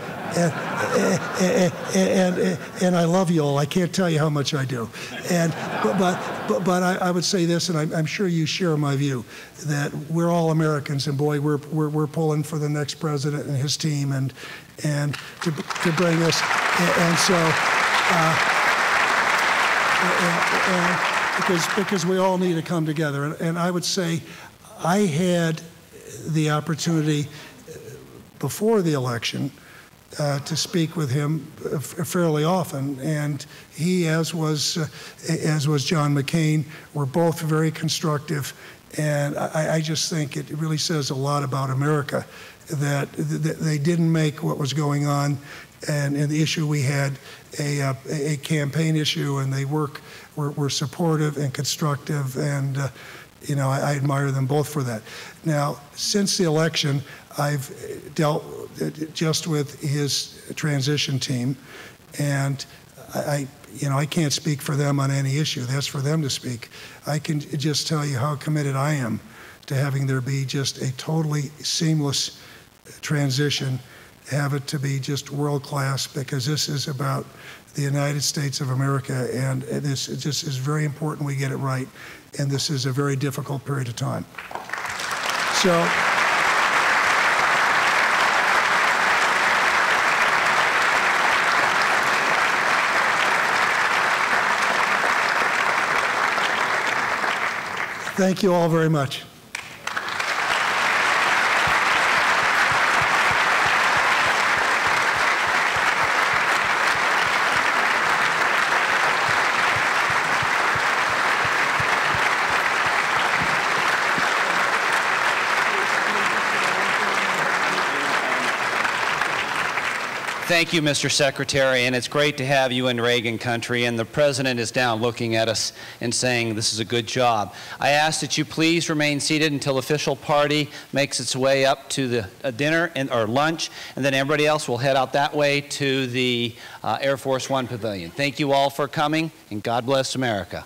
and I love you all. I can't tell you how much I do. But I would say this, and I'm sure you share my view, that we're all Americans, and boy, we're pulling for the next president and his team, and to bring us, and so. Because we all need to come together. And I would say I had the opportunity before the election to speak with him fairly often, and he, as was John McCain, were both very constructive. And I just think it really says a lot about America that they didn't make what was going on and the issue we had a campaign issue, and they were supportive and constructive, and I admire them both for that. Now, since the election, I've dealt just with his transition team, and I can't speak for them on any issue. That's for them to speak. I can just tell you how committed I am to having there be just a totally seamless transition, have it to be just world-class, because this is about the United States of America, and this just is very important we get it right, and this is a very difficult period of time. So, thank you all very much. Thank you, Mr. Secretary, and it's great to have you in Reagan country, and the President is down looking at us and saying this is a good job. I ask that you please remain seated until the official party makes its way up to the dinner or lunch, and then everybody else will head out that way to the Air Force One Pavilion. Thank you all for coming, and God bless America.